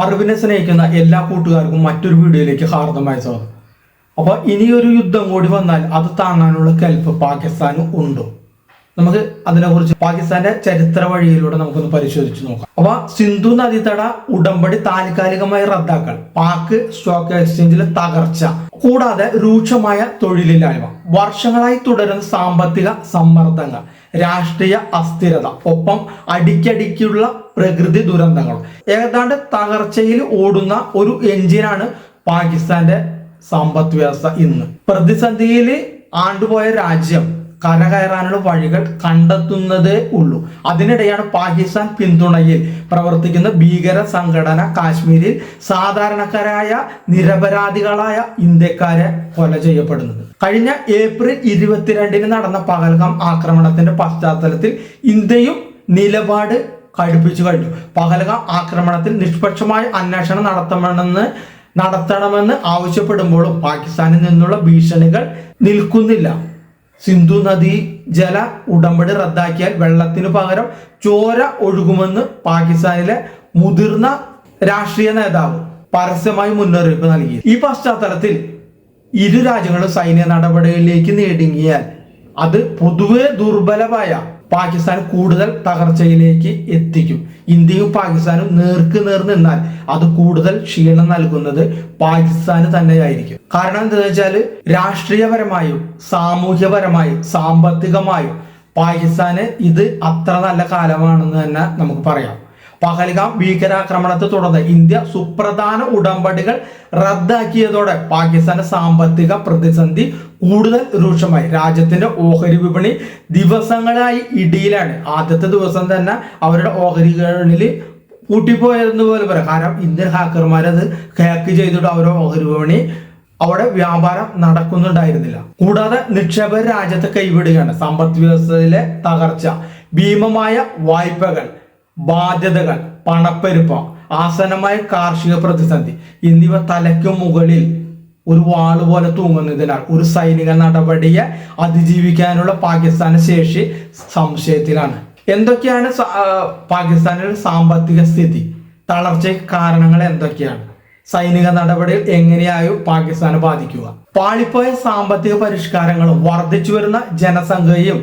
അറിവിനെ സ്നേഹിക്കുന്ന എല്ലാ കൂട്ടുകാർക്കും മറ്റൊരു വീഡിയോയിലേക്ക് ഹാർദമായ സ്വാഗതം. അപ്പോൾ ഇനിയൊരു യുദ്ധം കൂടി വന്നാൽ അത് താങ്ങാനുള്ള കെൽപ്പ് പാകിസ്ഥാന് ഉണ്ടോ? നമുക്ക് അതിനെക്കുറിച്ച് പാകിസ്ഥാന്റെ ചരിത്ര വഴിയിലൂടെ നമുക്കൊന്ന് പരിശോധിച്ച് നോക്കാം. അപ്പൊ സിന്ധു നദീതട ഉടമ്പടി താൽക്കാലികമായി റദ്ദാക്കൽ, പാക് സ്റ്റോക്ക് എക്സ്ചേഞ്ചിലെ തകർച്ച, കൂടാതെ രൂക്ഷമായ തൊഴിലില്ലായ്മ, വർഷങ്ങളായി തുടരുന്ന സാമ്പത്തിക സമ്മർദ്ദങ്ങൾ, രാഷ്ട്രീയ അസ്ഥിരത, ഒപ്പം അടിക്കടിക്കുള്ള പ്രകൃതി ദുരന്തങ്ങൾ, ഏതാണ്ട് തകർച്ചയിൽ ഓടുന്ന ഒരു എഞ്ചിനാണ് പാകിസ്ഥാന്റെ സമ്പദ് വ്യവസ്ഥ. ഇന്ന് പ്രതിസന്ധിയിൽ ആണ്ടുപോയ രാജ്യം കരകയറാനുള്ള വഴികൾ കണ്ടെത്തുന്നതേ ഉള്ളൂ. അതിനിടെയാണ് പാകിസ്ഥാൻ പിന്തുണയിൽ പ്രവർത്തിക്കുന്ന ഭീകര സംഘടന കാശ്മീരിൽ സാധാരണക്കാരായ നിരപരാധികളായ ഇന്ത്യക്കാരെ കൊല ചെയ്യപ്പെടുന്നത്. കഴിഞ്ഞ ഏപ്രിൽ 22 നടന്ന പഹൽഗാം ആക്രമണത്തിന്റെ പശ്ചാത്തലത്തിൽ ഇന്ത്യയും നിലപാട് കടുപ്പിച്ചു കഴിഞ്ഞു. പഹൽഗാം ആക്രമണത്തിൽ നിഷ്പക്ഷമായ അന്വേഷണം നടത്തണമെന്ന് ആവശ്യപ്പെടുമ്പോഴും പാകിസ്ഥാനിൽ നിന്നുള്ള ഭീഷണികൾ നിൽക്കുന്നില്ല. സിന്ധു നദീ ജല ഉടമ്പടി റദ്ദാക്കിയാൽ വെള്ളത്തിനു പകരം ചോര ഒഴുകുമെന്ന് പാകിസ്ഥാനിലെ മുതിർന്ന രാഷ്ട്രീയ നേതാവ് പരസ്യമായി മുന്നറിയിപ്പ് നൽകി. ഈ പശ്ചാത്തലത്തിൽ ഇരു രാജ്യങ്ങളും സൈന്യ നടപടികളിലേക്ക് നീങ്ങിയാൽ അത് പൊതുവെ ദുർബലമായ പാകിസ്ഥാൻ കൂടുതൽ തകർച്ചയിലേക്ക് എത്തിക്കും. ഇന്ത്യയും പാകിസ്ഥാനും നേർക്ക് നേർ നിന്നാൽ അത് കൂടുതൽ ക്ഷീണം നൽകുന്നത് പാകിസ്ഥാന് തന്നെയായിരിക്കും. കാരണം എന്താണെന്ന് വെച്ചാൽ രാഷ്ട്രീയപരമായും സാമൂഹ്യപരമായും സാമ്പത്തികമായും പാകിസ്ഥാന് ഇത് അത്ര നല്ല കാലമാണെന്ന് തന്നെ നമുക്ക് പറയാം. പഹൽഗാം ഭീകരാക്രമണത്തെ തുടർന്ന് ഇന്ത്യ സുപ്രധാന ഉടമ്പടികൾ റദ്ദാക്കിയതോടെ പാകിസ്ഥാന്റെ സാമ്പത്തിക പ്രതിസന്ധി കൂടുതൽ രൂക്ഷമായി. രാജ്യത്തിന്റെ ഓഹരി വിപണി ദിവസങ്ങളായി ഇടിയിലാണ്. ആദ്യത്തെ ദിവസം തന്നെ അവരുടെ ഓഹരികളിൽ കൂട്ടിപ്പോയെന്ന് പോലെ പറയാം. കാരണം ഇന്ത്യൻ ഹാക്കർമാരത് ഹാക്ക് ചെയ്തിട്ട് അവരുടെ ഓഹരി വിപണി അവിടെ വ്യാപാരം നടക്കുന്നുണ്ടായിരുന്നില്ല. കൂടാതെ നിക്ഷേപകർ രാജ്യത്തെ കൈവിടുകയാണ്. സമ്പദ് വ്യവസ്ഥയിലെ തകർച്ച, ഭീമമായ വായ്പകൾ, ബാധ്യതകൾ, പണപ്പെരുപ്പം, ആസന്നമായ കാർഷിക പ്രതിസന്ധി എന്നിവ തലയ്ക്കു മുകളിൽ ഒരു വാള് പോലെ തൂങ്ങുന്നതിനാൽ ഒരു സൈനിക നടപടിയെ അതിജീവിക്കാനുള്ള പാകിസ്ഥാന്റെ ശേഷി സംശയത്തിലാണ്. എന്തൊക്കെയാണ് പാകിസ്ഥാനിലെ സാമ്പത്തിക സ്ഥിതി, തളർച്ചയ്ക്ക് കാരണങ്ങൾ എന്തൊക്കെയാണ്, സൈനിക നടപടികൾ എങ്ങനെയായും പാകിസ്ഥാനെ ബാധിക്കുക? പാളിപ്പോയ സാമ്പത്തിക പരിഷ്കാരങ്ങളും വർദ്ധിച്ചു വരുന്ന ജനസംഖ്യയും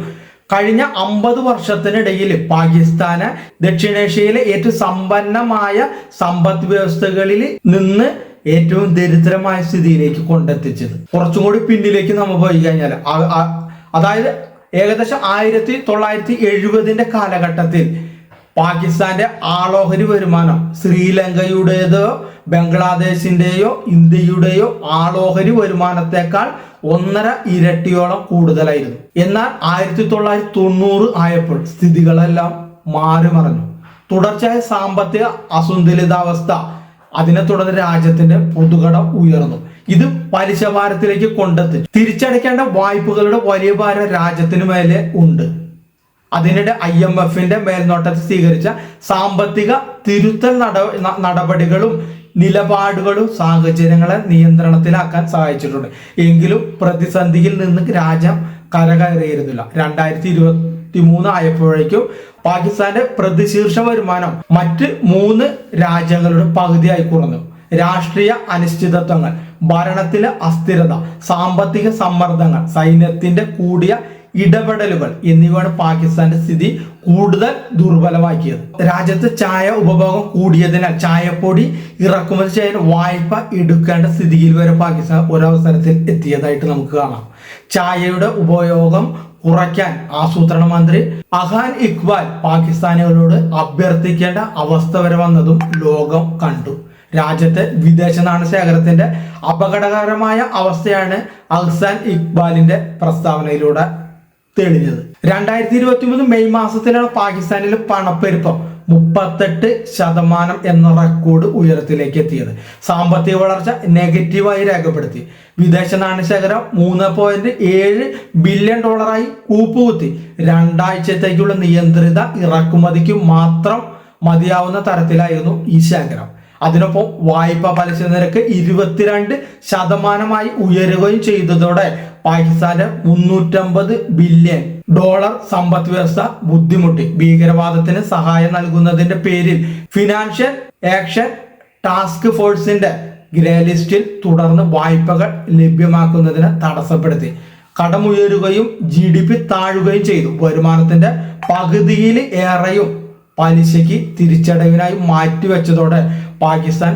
കഴിഞ്ഞ 50 വർഷത്തിനിടയിൽ പാകിസ്ഥാന് ദക്ഷിണേഷ്യയിലെ ഏറ്റവും സമ്പന്നമായ സമ്പദ് വ്യവസ്ഥകളിൽ നിന്ന് ഏറ്റവും ദരിദ്രമായ സ്ഥിതിയിലേക്ക് കൊണ്ടെത്തിച്ചത്. കുറച്ചും കൂടി പിന്നിലേക്ക് നമ്മൾ പോയി കഴിഞ്ഞാൽ അതായത് ഏകദേശം 1970 കാലഘട്ടത്തിൽ പാകിസ്ഥാന്റെ ആളോഹരി വരുമാനം ശ്രീലങ്കയുടേതോ ബംഗ്ലാദേശിന്റെയോ ഇന്ത്യയുടെയോ ആളോഹരി വരുമാനത്തെക്കാൾ 1.5 ഇരട്ടിയോളം കൂടുതലായിരുന്നു. എന്നാൽ 1990 ആയപ്പോൾ സ്ഥിതികളെല്ലാം മാറി മറിഞ്ഞു. തുടർച്ചയായ സാമ്പത്തിക അസന്തുലിതാവസ്ഥ, അതിനെ തുടർന്ന് രാജ്യത്തിന്റെ പൊതുകടം ഉയർന്നു. ഇത് പലിശ ഭാരത്തിലേക്ക് കൊണ്ടെത്തിച്ചു. തിരിച്ചടയ്ക്കേണ്ട വായ്പകളുടെ വലിയ ഭാരം രാജ്യത്തിന് മേലെ ഉണ്ട്. അതിനിടെ IMFന്റെ മേൽനോട്ടത്തിൽ സ്വീകരിച്ച സാമ്പത്തിക തിരുത്തൽ നടപടികളും നിലപാടുകളും സാഹചര്യങ്ങളെ നിയന്ത്രണത്തിലാക്കാൻ സഹായിച്ചിട്ടുണ്ട്. എങ്കിലും പ്രതിസന്ധിയിൽ നിന്ന് രാജ്യം കരകയറിയിരുന്നില്ല. 2023 ആയപ്പോഴേക്കും പാകിസ്ഥാന്റെ പ്രതിശീർഷ വരുമാനം മറ്റ് 3 രാജ്യങ്ങളുടെ പകുതിയായി കുറഞ്ഞു. രാഷ്ട്രീയ അനിശ്ചിതത്വങ്ങൾ, ഭരണത്തിലെ അസ്ഥിരത, സാമ്പത്തിക സമ്മർദ്ദങ്ങൾ, സൈന്യത്തിന്റെ കൂടിയ ഇടപെടലുകൾ എന്നിവയാണ് പാകിസ്ഥാന്റെ സ്ഥിതി കൂടുതൽ ദുർബലമാക്കിയത്. രാജ്യത്ത് ചായ ഉപഭോഗം കൂടിയതിനാൽ ചായപ്പൊടി ഇറക്കുമതി ചെയ്യാൻ വായ്പ എടുക്കേണ്ട സ്ഥിതിയിൽ വരെ പാകിസ്ഥാൻ ഒരവസരത്തിൽ എത്തിയതായിട്ട് നമുക്ക് കാണാം. ചായയുടെ ഉപയോഗം കുറയ്ക്കാൻ ആസൂത്രണ മന്ത്രി അഹാൻ ഇക്ബാൽ പാകിസ്ഥാനികളോട് അഭ്യർത്ഥിക്കേണ്ട അവസ്ഥ വരെ വന്നതും ലോകം കണ്ടു. രാജ്യത്തെ വിദേശ നാണയശേഖരത്തിന്റെ അപകടകരമായ അവസ്ഥയാണ് അഹ്സാൻ ഇക്ബാലിന്റെ പ്രസ്താവനയിലൂടെ തെളിഞ്ഞത്. 2023 മെയ് മാസത്തിലാണ് പാകിസ്ഥാനിലെ പണപ്പെരുപ്പം 38% എന്ന റെക്കോർഡ് ഉയരത്തിലേക്ക് എത്തിയത്. സാമ്പത്തിക വളർച്ച നെഗറ്റീവായി രേഖപ്പെടുത്തി. വിദേശ നാണ്യശേഖരം $3.7 ബില്യൺ കൂപ്പുകുത്തി. 2 ആഴ്ചത്തേക്കുള്ള നിയന്ത്രിത ഇറക്കുമതിക്ക് മാത്രം മതിയാവുന്ന തരത്തിലായിരുന്നു ഈ ശേഖരം. അതിനൊപ്പം വായ്പ പലിശ നിരക്ക് 22% ഉയരുകയും ചെയ്തതോടെ പാകിസ്ഥാന്റെ $350 ബില്യൺ സമ്പദ് വ്യവസ്ഥ ബുദ്ധിമുട്ടി. ഭീകരവാദത്തിന് സഹായം നൽകുന്നതിന്റെ പേരിൽ ഫിനാൻഷ്യൽ ആക്ഷൻ ടാസ്ക് ഫോഴ്സിന്റെ ഗ്രേ ലിസ്റ്റിൽ തുടർന്ന് വായ്പകൾ ലഭ്യമാക്കുന്നതിന് തടസ്സപ്പെടുത്തി. കടമുയരുകയും GDP താഴുകയും ചെയ്തു. വരുമാനത്തിന്റെ പകുതിയിൽ ഏറെയും പലിശയ്ക്ക് തിരിച്ചടവിനായി മാറ്റിവെച്ചതോടെ പാകിസ്ഥാൻ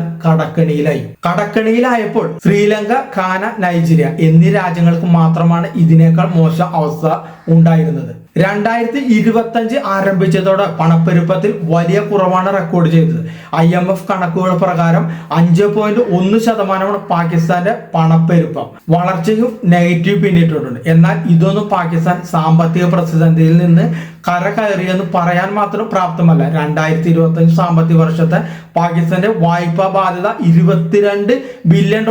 കടക്കണിയിലായപ്പോൾ ശ്രീലങ്ക, ഘാന, നൈജീരിയ എന്നീ രാജ്യങ്ങൾക്ക് മാത്രമാണ് ഇതിനേക്കാൾ മോശം അവസ്ഥ ഉണ്ടായിരുന്നത്. 2025 ആരംഭിച്ചതോടെ പണപ്പെരുപ്പത്തിൽ വലിയ കുറവാണ് റെക്കോർഡ് ചെയ്തത്. IMF കണക്കുകൾ പ്രകാരം 5.1% പാകിസ്ഥാന്റെ പണപ്പെരുപ്പം. വളർച്ചയും നെഗറ്റീവ് പിന്നിട്ടിട്ടുണ്ട്. എന്നാൽ ഇതൊന്നും പാകിസ്ഥാൻ സാമ്പത്തിക പ്രതിസന്ധിയിൽ നിന്ന് കരകയറിയെന്ന് പറയാൻ മാത്രം പ്രാപ്തമല്ല. 2025 സാമ്പത്തിക വർഷത്തെ പാകിസ്ഥാന്റെ വായ്പാ ബാധ്യത $22 ബില്യൺ.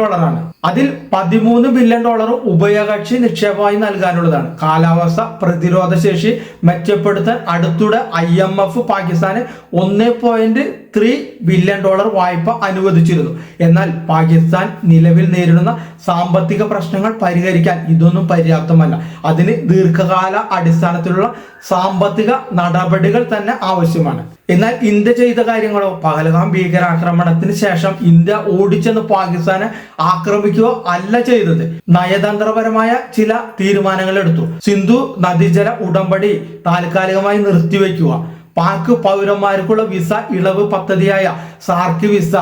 അതിൽ $13 ബില്യൺ ഉഭയകക്ഷി നിക്ഷേപമായി നൽകാനുള്ളതാണ്. കാലാവസ്ഥ പ്രതിരോധ ശേഷി മെച്ചപ്പെടുത്താൻ അടുത്തിടെ IMF പാകിസ്ഥാന് $1.3 ബില്യൺ വായ്പ അനുവദിച്ചിരുന്നു. എന്നാൽ പാകിസ്ഥാൻ നിലവിൽ നേരിടുന്ന സാമ്പത്തിക പ്രശ്നങ്ങൾ പരിഹരിക്കാൻ ഇതൊന്നും പര്യാപ്തമല്ല. അതിന് ദീർഘകാല അടിസ്ഥാനത്തിലുള്ള സാമ്പത്തിക നടപടികൾ തന്നെ ആവശ്യമാണ്. എന്നാൽ ഇന്ത്യ ചെയ്ത കാര്യങ്ങളോ? പഹൽഗാം ഭീകരാക്രമണത്തിന് ശേഷം ഇന്ത്യ ഓടിച്ചെന്ന് പാകിസ്ഥാനെ ആക്രമിക്കുക അല്ല ചെയ്തത്. നയതന്ത്രപരമായ ചില തീരുമാനങ്ങൾ എടുത്തു. സിന്ധു നദീജല ഉടമ്പടി താൽക്കാലികമായി നിർത്തിവെക്കുക, പാക് പൗരന്മാർക്കുള്ള വിസ ഇളവ് പദ്ധതിയായ സാർക്ക് വിസ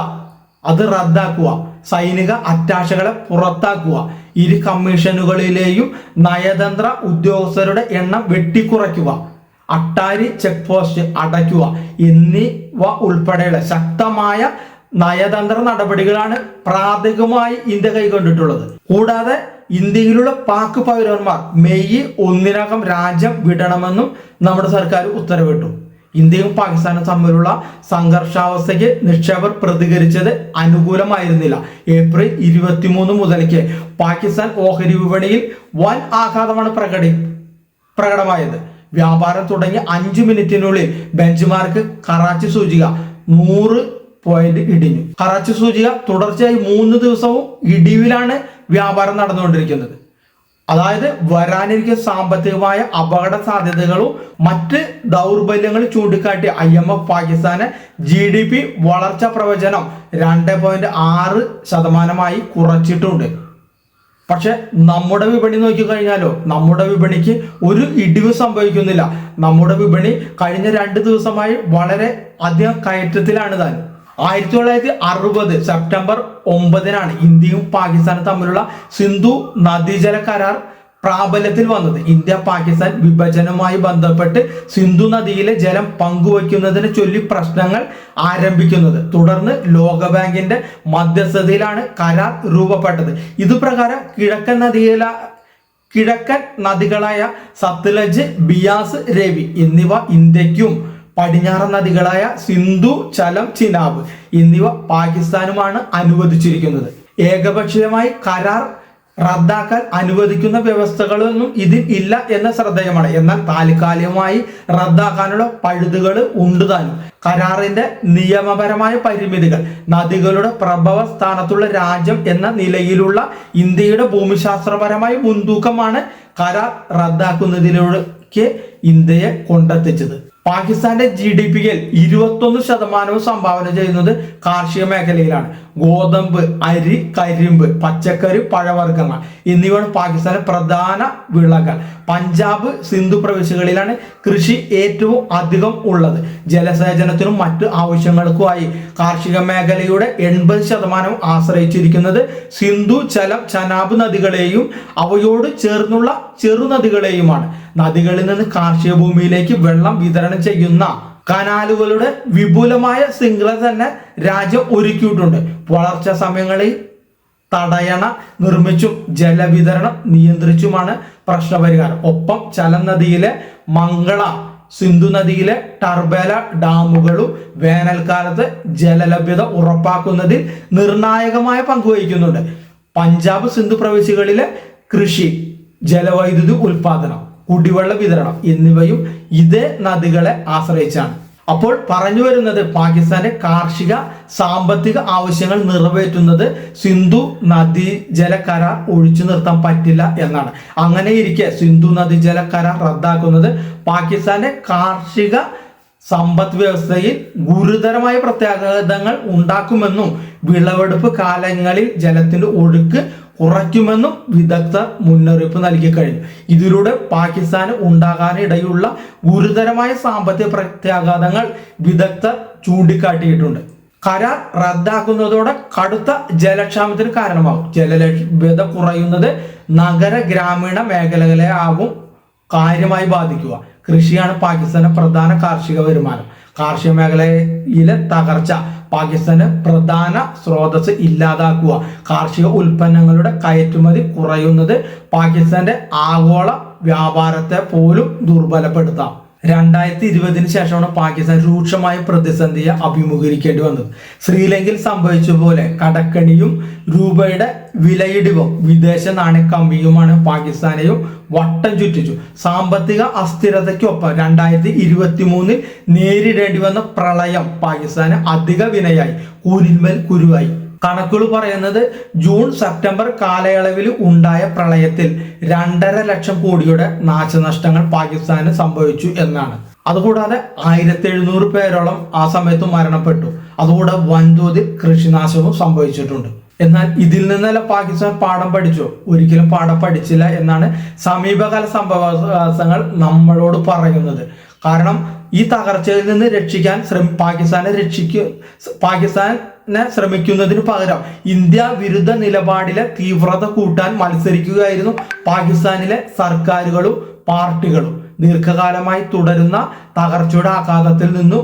അത് റദ്ദാക്കുക, സൈനിക അറ്റാഷകളെ പുറത്താക്കുക, ഇരു കമ്മീഷനുകളിലെയും നയതന്ത്ര ഉദ്യോഗസ്ഥരുടെ എണ്ണം വെട്ടിക്കുറയ്ക്കുക, അട്ടാരി ചെക്ക് പോസ്റ്റ് അടയ്ക്കുക എന്നിവ ഉൾപ്പെടെയുള്ള ശക്തമായ നയതന്ത്ര നടപടികളാണ് പ്രാഥമികമായി ഇന്ത്യ കൈക്കൊണ്ടിട്ടുള്ളത്. കൂടാതെ ഇന്ത്യയിലുള്ള പാക് പൗരന്മാർ മെയ് 1 രാജ്യം വിടണമെന്നും നമ്മുടെ സർക്കാർ ഉത്തരവിട്ടു. ഇന്ത്യയും പാകിസ്ഥാനും തമ്മിലുള്ള സംഘർഷാവസ്ഥയ്ക്ക് നിക്ഷേപർ പ്രതികരിച്ചത് അനുകൂലമായിരുന്നില്ല. ഏപ്രിൽ 23 മുതൽക്ക് പാകിസ്ഥാൻ ഓഹരി വിപണിയിൽ വൻ ആഘാതമാണ് പ്രകടമായത്. വ്യാപാരം തുടങ്ങി 5 മിനിറ്റിനുള്ളിൽ ബെഞ്ച് മാർക്ക് കറാച്ചി സൂചിക 100 പോയിന്റ് ഇടിഞ്ഞു. കറാച്ചി സൂചിക തുടർച്ചയായി 3 ദിവസവും ഇടിവിലാണ് വ്യാപാരം നടന്നുകൊണ്ടിരിക്കുന്നത്. അതായത് വരാനിരിക്കുന്ന സാമ്പത്തികമായ അപകട സാധ്യതകളും മറ്റ് ദൗർബല്യങ്ങളും ചൂണ്ടിക്കാട്ടി IMF പാകിസ്ഥാന് GDP വളർച്ച പ്രവചനം 2.6% കുറച്ചിട്ടുണ്ട്. പക്ഷെ നമ്മുടെ വിപണി നോക്കിക്കഴിഞ്ഞാലോ, നമ്മുടെ വിപണിക്ക് ഒരു ഇടിവ് സംഭവിക്കുന്നില്ല. നമ്മുടെ വിപണി കഴിഞ്ഞ 2 ദിവസമായി വളരെ അധികം കയറ്റത്തിലാണ് താൻ. 1960 സെപ്റ്റംബർ 9 ഇന്ത്യയും പാകിസ്ഥാനും തമ്മിലുള്ള സിന്ധു നദീജല കരാർ പ്രാബല്യത്തിൽ വന്നത്. ഇന്ത്യ പാകിസ്ഥാൻ വിഭജനവുമായി ബന്ധപ്പെട്ട് സിന്ധു നദിയിലെ ജലം പങ്കുവയ്ക്കുന്നതിനെ ചൊല്ലി പ്രശ്നങ്ങൾ ആരംഭിക്കുന്നത്. തുടർന്ന് ലോകബാങ്കിന്റെ മധ്യസ്ഥതയിലാണ് കരാർ രൂപപ്പെട്ടത്. ഇതുപ്രകാരം കിഴക്കൻ നദികളായ സത്ലജ്, ബിയാസ്, രവി എന്നിവ ഇന്ത്യക്കും പടിഞ്ഞാറൻ നദികളായ സിന്ധു, ചലം, ചിനാബ് എന്നിവ പാകിസ്ഥാനുമാണ് അനുവദിച്ചിരിക്കുന്നത്. ഏകപക്ഷീയമായി കരാർ റദ്ദാക്കാൻ അനുവദിക്കുന്ന വ്യവസ്ഥകളൊന്നും ഇതിൽ ഇല്ല എന്ന ശ്രദ്ധേയമാണ്. എന്നാൽ താൽക്കാലികമായി റദ്ദാക്കാനുള്ള പഴുതുകൾ ഉണ്ട് താനും. കരാറിന്റെ നിയമപരമായ പരിമിതികൾ, നദികളുടെ പ്രഭവ സ്ഥാനത്തുള്ള രാജ്യം എന്ന നിലയിലുള്ള ഇന്ത്യയുടെ ഭൂമിശാസ്ത്രപരമായ മുൻതൂക്കമാണ് കരാർ റദ്ദാക്കുന്നതിലേക്ക് ഇന്ത്യയെ കൊണ്ടെത്തിച്ചത്. പാകിസ്ഥാന്റെ GDPയിൽ 21% സംഭാവന ചെയ്യുന്നത് കാർഷിക മേഖലയിലാണ്. ഗോതമ്പ്, അരി, കരിമ്പ്, പച്ചക്കറി, പഴവർഗ്ഗങ്ങൾ എന്നിവയാണ് പാകിസ്ഥാനിലെ പ്രധാന വിളകൾ. പഞ്ചാബ്, സിന്ധു പ്രവിശ്യകളിലാണ് കൃഷി ഏറ്റവും അധികം ഉള്ളത്. ജലസേചനത്തിനും മറ്റു ആവശ്യങ്ങൾക്കുമായി കാർഷിക മേഖലയുടെ 80% ആശ്രയിച്ചിരിക്കുന്നത് സിന്ധു, ചലം, ചനാബ് നദികളെയും അവയോട് ചേർന്നുള്ള ചെറുനദികളെയുമാണ്. നദികളിൽ നിന്ന് കാർഷിക ഭൂമിയിലേക്ക് വെള്ളം വിതരണം ചെയ്യുന്ന കനാലുകളുടെ വിപുലമായ ശൃംഖല തന്നെ രാജ്യം ഒരുക്കിയിട്ടുണ്ട്. വളർച്ചാ സമയങ്ങളിൽ തടയണ നിർമ്മിച്ചും ജലവിതരണം നിയന്ത്രിച്ചുമാണ് പ്രശ്നപരിഹാരം. ഒപ്പം ചലം നദിയിലെ മംഗള, സിന്ധു നദിയിലെ ടർബേല ഡാമുകളും വേനൽക്കാലത്ത് ജലലഭ്യത ഉറപ്പാക്കുന്നതിൽ നിർണായകമായ പങ്കുവഹിക്കുന്നുണ്ട്. പഞ്ചാബ്, സിന്ധു പ്രവിശ്യകളിലെ കൃഷി, ജലവൈദ്യുതി ഉൽപാദനം, കുടിവെള്ള വിതരണം എന്നിവയും ഇതേ നദികളെ ആശ്രയിച്ചാണ്. അപ്പോൾ പറഞ്ഞു വരുന്നത് പാകിസ്ഥാന്റെ കാർഷിക സാമ്പത്തിക ആവശ്യങ്ങൾ നിറവേറ്റുന്നത് സിന്ധു നദീജല കരാർ ഒഴിച്ചു നിർത്താൻ പറ്റില്ല എന്നാണ്. അങ്ങനെ ഇരിക്കെ സിന്ധു നദീജല കരാർ റദ്ദാക്കുന്നത് പാകിസ്ഥാന്റെ കാർഷിക സമ്പദ് വ്യവസ്ഥയിൽ ഗുരുതരമായ പ്രത്യാഘാതങ്ങൾ ഉണ്ടാക്കുമെന്നും വിളവെടുപ്പ് കാലങ്ങളിൽ ജലത്തിന്റെ ഒഴുക്ക് കുറയ്ക്കുമെന്നും വിദഗ്ധർ മുന്നറിയിപ്പ് നൽകി കഴിഞ്ഞു. ഇതിലൂടെ പാകിസ്ഥാന് ഉണ്ടാകാനിടയുള്ള ഗുരുതരമായ സാമ്പത്തിക പ്രത്യാഘാതങ്ങൾ വിദഗ്ധർ ചൂണ്ടിക്കാട്ടിയിട്ടുണ്ട്. കരാർ റദ്ദാക്കുന്നതോടെ കടുത്ത ജലക്ഷാമത്തിന് കാരണമാകും. ജലലഭ്യത കുറയുന്നത് നഗര ഗ്രാമീണ മേഖലകളെ ആകും കാര്യമായി ബാധിക്കുക. കൃഷിയാണ് പാകിസ്ഥാന്റെ പ്രധാന കാർഷിക വരുമാനം. കാർഷിക മേഖലയിലെ തകർച്ച പാകിസ്ഥാന് പ്രധാന സ്രോതസ് ഇല്ലാതാക്കുക. കാർഷിക ഉൽപ്പന്നങ്ങളുടെ കയറ്റുമതി കുറയുന്നത് പാകിസ്ഥാന്റെ ആഗോള വ്യാപാരത്തെ പോലും ദുർബലപ്പെടുത്താം. 2020 ശേഷമാണ് പാകിസ്ഥാൻ രൂക്ഷമായ പ്രതിസന്ധിയെ അഭിമുഖീകരിക്കേണ്ടി വന്നത്. ശ്രീലങ്കയിൽ സംഭവിച്ച പോലെ കടക്കണിയും രൂപയുടെ വിലയിടിവും വിദേശ നാണയക്കമ്മിയുമാണ് പാകിസ്ഥാനെയും വട്ടം ചുറ്റിച്ചു. സാമ്പത്തിക അസ്ഥിരതയ്ക്കൊപ്പം 2023 നേരിടേണ്ടി വന്ന പ്രളയം പാകിസ്ഥാന് അധിക വിനയായി, കൂരിന്മേൽ കുരുവായി. കണക്കുകൾ പറയുന്നത് ജൂൺ സെപ്റ്റംബർ കാലയളവിൽ ഉണ്ടായ പ്രളയത്തിൽ 2.5 ലക്ഷം കോടിയുടെ നാശനഷ്ടങ്ങൾ പാകിസ്ഥാന് സംഭവിച്ചു എന്നാണ്. അതുകൂടാതെ 1700 പേരോളം ആ സമയത്ത് മരണപ്പെട്ടു. അതുകൂടാതെ വൻതോതിൽ കൃഷിനാശവും സംഭവിച്ചിട്ടുണ്ട്. എന്നാൽ ഇതിൽ നിന്നല്ല പാകിസ്ഥാൻ പാഠം പഠിച്ചോ? ഒരിക്കലും പാഠം പഠിച്ചില്ല എന്നാണ് സമീപകാല സംഭവങ്ങൾ നമ്മളോട് പറയുന്നത്. കാരണം ഈ തകർച്ചയിൽ നിന്ന് രക്ഷിക്കാൻ പാകിസ്ഥാനെ ശ്രമിക്കുന്നതിന് പകരം ഇന്ത്യ വിരുദ്ധ നിലപാടിലെ തീവ്രത കൂട്ടാൻ മത്സരിക്കുകയായിരുന്നു പാകിസ്ഥാനിലെ സർക്കാരുകളും പാർട്ടികളും. ദീർഘകാലമായി തുടരുന്ന തകർച്ചയുടെ ആഘാതത്തിൽ നിന്ന്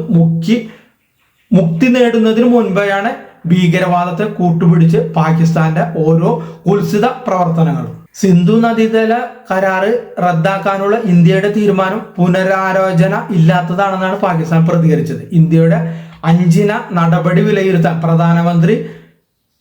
മുക്തി നേടുന്നതിന് മുൻപെയാണ് ഭീകരവാദത്തെ കൂട്ടുപിടിച്ച് പാകിസ്ഥാന്റെ ഓരോ കുൽസിത പ്രവർത്തനങ്ങളും. സിന്ധു നദീജല കരാറ് റദ്ദാക്കാനുള്ള ഇന്ത്യയുടെ തീരുമാനം പുനരാലോചന ഇല്ലാത്തതാണെന്നാണ് പാകിസ്ഥാൻ പ്രതികരിച്ചത്. ഇന്ത്യയുടെ 5 നടപടി വിലയിരുത്താൻ പ്രധാനമന്ത്രി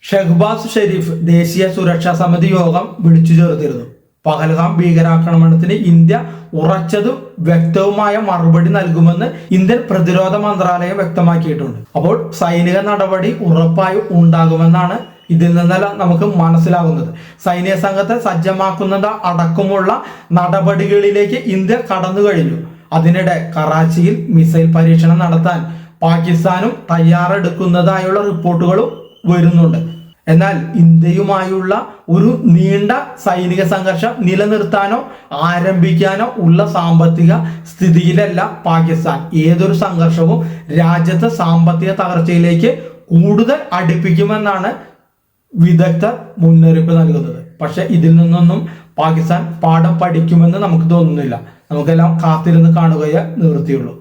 ഷെഹ്ബാസ് ഷെരീഫ് ദേശീയ സുരക്ഷാ സമിതി യോഗം വിളിച്ചു ചേർത്തിരുന്നു. പഹൽഗാം ഭീകരാക്രമണത്തിന് ഇന്ത്യ ഉറച്ചതും വ്യക്തവുമായ മറുപടി നൽകുമെന്ന് ഇന്ത്യൻ പ്രതിരോധ മന്ത്രാലയം വ്യക്തമാക്കിയിട്ടുണ്ട്. അപ്പോൾ സൈനിക നടപടി ഉറപ്പായും ഉണ്ടാകുമെന്നാണ് ഇതിൽ നിന്നെല്ലാം നമുക്ക് മനസ്സിലാകുന്നത്. സൈനിക സംഘത്തെ സജ്ജമാക്കുന്നത് അടക്കമുള്ള നടപടികളിലേക്ക് ഇന്ത്യ കടന്നു കഴിഞ്ഞു. അതിനിടെ കറാച്ചിയിൽ മിസൈൽ പരീക്ഷണം നടത്താൻ പാകിസ്ഥാനും തയ്യാറെടുക്കുന്നതായുള്ള റിപ്പോർട്ടുകളും വരുന്നുണ്ട്. എന്നാൽ ഇന്ത്യയുമായുള്ള ഒരു നീണ്ട സൈനിക സംഘർഷം നിലനിർത്താനോ ആരംഭിക്കാനോ ഉള്ള സാമ്പത്തിക സ്ഥിതിയിലല്ല പാകിസ്ഥാൻ. ഏതൊരു സംഘർഷവും രാജ്യത്തെ സാമ്പത്തിക തകർച്ചയിലേക്ക് കൂടുതൽ അടുപ്പിക്കുമെന്നാണ് വിദഗ്ധർ മുന്നറിയിപ്പ് നൽകുന്നത്. പക്ഷെ ഇതിൽ നിന്നൊന്നും പാകിസ്ഥാൻ പാഠം പഠിക്കുമെന്ന് നമുക്ക് തോന്നുന്നില്ല. നമുക്കെല്ലാം കാത്തിരുന്ന് കാണുകയേ നിവൃത്തിയുള്ളൂ.